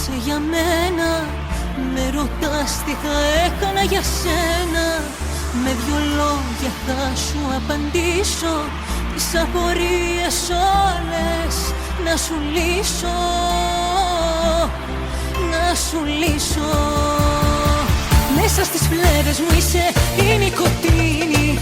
είσαι για μένα. Με ρωτάς τι θα έκανα για σένα. Με δυο λόγια θα σου απαντήσω. Τις απορίες όλες να σου λύσω. Να σου λύσω. Μέσα στις φλέβες μου είσαι η νικοτίνη.